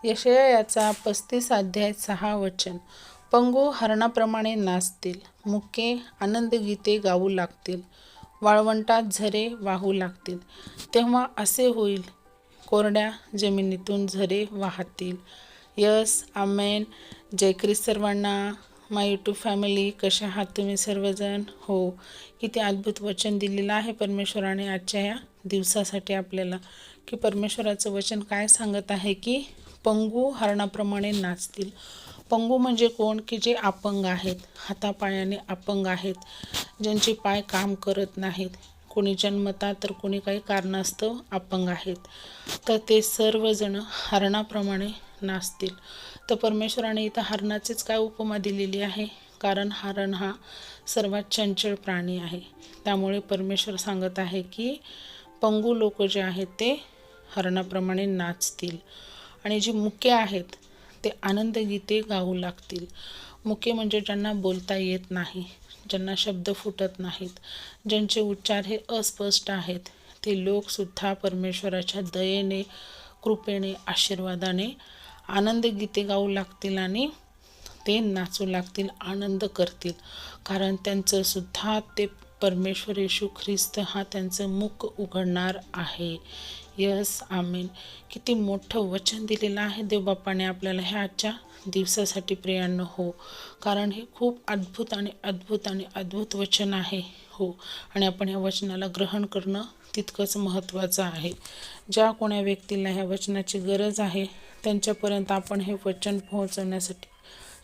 यशया याचा 35 अध्याय 6 वचन. पंगू हरणाप्रमाणे नाचतील, मुके आनंदगीते गाऊ लागतील, वाळवंटात झरे वाहू लागतील. तेव्हा असे होईल, कोरड्या जमिनीतून झरे वाहतील. यस, आमेन. जय ख्रिस्त सर्वांना. माय यूट्यूब फॅमिली, कशा आहात तुम्ही सर्वजण? हो, किती अद्भुत वचन दिलेलं आहे परमेश्वराने आजच्या या दिवसासाठी आपल्याला, की परमेश्वराचं वचन काय सांगत आहे, की पंगू हरणाप्रमाणे नाचतील. पंगू म्हणजे कोण? की जे अपंग आहेत, हातापायाने अपंग आहेत, ज्यांचे पाय काम करत नाहीत. कोणी जन्मतात तर कोणी काही कारणास्तव अपंग आहेत. तर ते सर्वजण हरणाप्रमाणे नाचतील. तर परमेश्वराने इथं हरणाचीच काय उपमा दिलेली आहे, कारण हरण हा सर्वात चंचल प्राणी आहे. त्यामुळे परमेश्वर सांगत आहे की पंगू लोक जे आहेत ते हरणाप्रमाणे नाचतील, आणि जी मुके आहेत ते आनंदगीते गाऊ लागतील. मुके म्हणजे ज्यांना बोलता येत नाही, ज्यांना शब्द फुटत नाहीत, ज्यांचे उच्चार हे अस्पष्ट आहेत, ते लोकसुद्धा परमेश्वराच्या दयेने, कृपेने, आशीर्वादाने आनंदगीते गाऊ लागतील आणि ते नाचू लागतील, आनंद करतील. कारण त्यांचं सुद्धा ते परमेश्वर येशू ख्रिस्त हा त्यांचं मुख उघडणार आहे. यस, आमीन. किती मोठं वचन दिलेलं आहे देवबापाने आपल्याला ह्या आजच्या दिवसासाठी प्रियांनो. हो, कारण हे खूप अद्भुत आणि अद्भुत आणि अद्भुत वचन आहे. हो, आणि आपण ह्या वचनाला ग्रहण करणं तितकंच महत्त्वाचं आहे. ज्या कोण्या व्यक्तीला ह्या वचनाची गरज आहे त्यांच्यापर्यंत आपण हे वचन पोहोचवण्यासाठी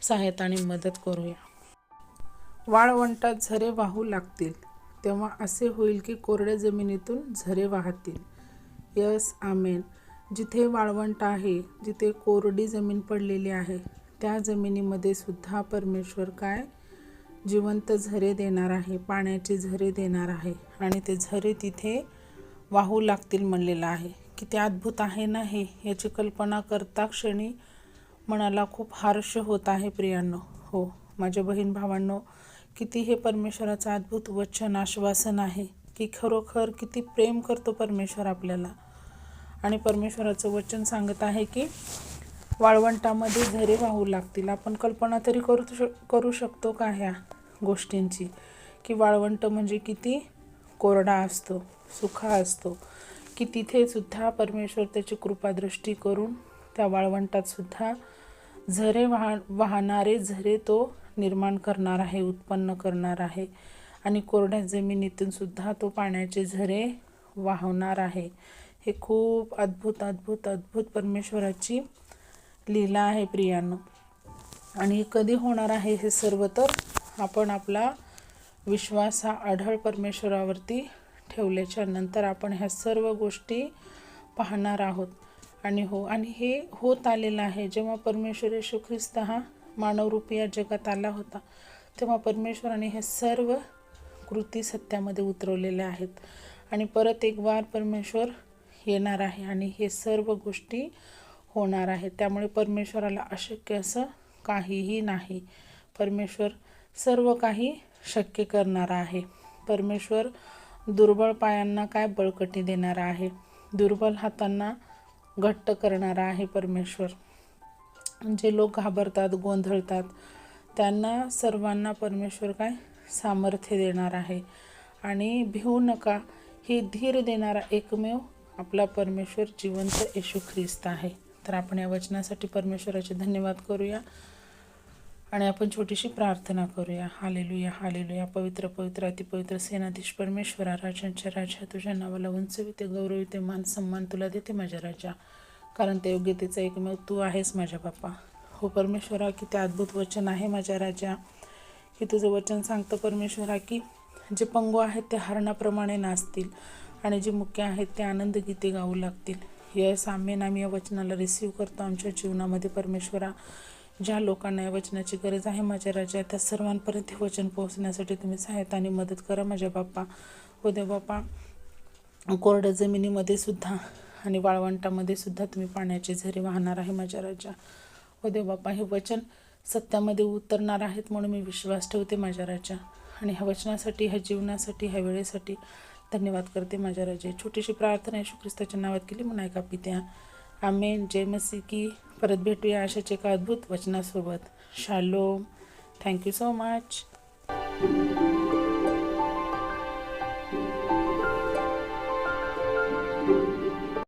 सहायता आणि मदत करूया. वाळवंटात झरे वाहू लागतील, तेव्हा असे होईल की कोरड्या जमिनीतून झरे वाहतील. यस, आमेन. जिथे वाळवंट आहे, जिथे कोरडी जमीन पडलेली आहे, त्या जमिनीमध्ये सुद्धा परमेश्वर काय जिवंत झरे देणार आहे, पाण्याचे झरे देणार आहे, आणि ते झरे तिथे वाहू लागतील म्हणलेलं आहे. किती अद्भुत आहे ना हे. याची कल्पना करता क्षणी मनाला खूप हर्ष होत आहे प्रियांनो. हो, माझ्या बहीण भावांनो, किती हे परमेश्वराचं अद्भुत वचन आश्वासन आहे, की खरोखर किती प्रेम करतो परमेश्वर आपल्याला. आणि परमेश्वराचं वचन सांगत आहे की वाळवंटामध्ये झरे वाहू लागतील. आपण कल्पना तरी करू शकतो का ह्या गोष्टींची, की वाळवंट म्हणजे किती कोरडा असतो, सुखा असतो, की तिथे सुद्धा परमेश्वर त्याची कृपादृष्टी करून त्या वाळवंटात सुद्धा झरे वाहणारे झरे तो निर्माण करणार आहे, उत्पन्न करणार आहे. आणि कोरड्या जमिनीतून सुद्धा तो पाण्याचे झरे वाहणार आहे. हे खूप अद्भुत अद्भुत अद्भुत परमेश्वराची लीला आहे प्रियांनो. आणि कधी होणार आहे हे सर्व? तर आपण आपला विश्वास हा अढळ परमेश्वरावरती ठेवल्याच्या नंतर आपण ह्या सर्व गोष्टी पाहणार आहोत. आणि हो, आणि हे होत आलेलं आहे. जेव्हा परमेश्वर येशू ख्रिस्त हा मानवरूपी या जगात आला होता, तेव्हा परमेश्वराने हे सर्व कृती सत्यामध्ये उतरवलेल्या आहेत. आणि परत एक वार परमेश्वर येणार आहे आणि हे सर्व गोष्टी होणार आहेत. त्यामुळे परमेश्वराला अशक्य असं काहीही नाही. परमेश्वर सर्व काही शक्य करणारा आहे. परमेश्वर दुर्बळ पायांना काय बळकटी देणारा आहे, दुर्बल हातांना घट्ट करणारा आहे परमेश्वर. जे लोक घाबरतात, गोंधळतात, त्यांना सर्वांना परमेश्वर काय सामर्थ्य देणार आहे. आणि भिवू नका, ही धीर देणारा एकमेव आपला परमेश्वर जिवंत येशू ख्रिस्त आहे. तर आपण या वचनासाठी परमेश्वराचे धन्यवाद करूया आणि आपण छोटीशी प्रार्थना करूया. Hallelujah, hallelujah. पवित्र पवित्र अतिपवित्र सेनाधीश परमेश्वरा, राजांच्या राजा, तुझ्या नावाला उंचविते, गौरविते, मान सन्मान तुला देते माझ्या राजा, कारण ते योग्यतेचा एकमेव तू आहेस माझ्या बाप्पा. हो परमेश्वरा, किती अद्भुत वचन आहे माझ्या राजा, की तुझं वचन सांगतं परमेश्वरा, की जे पंगू आहेत ते हरणाप्रमाणे नाचतील आणि जे मुके आहेत ते आनंदगीते गाऊ लागतील. यस, आमेन. आम्ही या वचनाला रिसीव्ह करतो आमच्या जीवनामध्ये परमेश्वरा. ज्या लोकांना या वचनाची गरज आहे माझ्या राजा, त्या सर्वांपर्यंत हे वचन पोहोचण्यासाठी तुम्ही सहायता आणि मदत करा माझ्या बाप्पा. हो देव बाप्पा, कोरड्या जमिनीमध्ये सुद्धा आणि वाळवंटामध्ये सुद्धा तुम्ही पाण्याचे झरे वाहणार आहे माझ्या राजा. हो देव बाप्पा, हे वचन सत्यामध्ये उतरणार आहेत म्हणून मी विश्वास ठेवते माझ्या राजा. आणि ह्या वचनासाठी, ह्या जीवनासाठी, ह्या वेळेसाठी धन्यवाद करते माझ्या राजा. छोटीशी प्रार्थना येशू ख्रिस्ताच्या नावात केली म्हणून ऐका पित्या. आमेन. जय मसीह की. परत भेटूया अशाच एका अद्भुत वचनासोबत. शालोम. Thank you so much.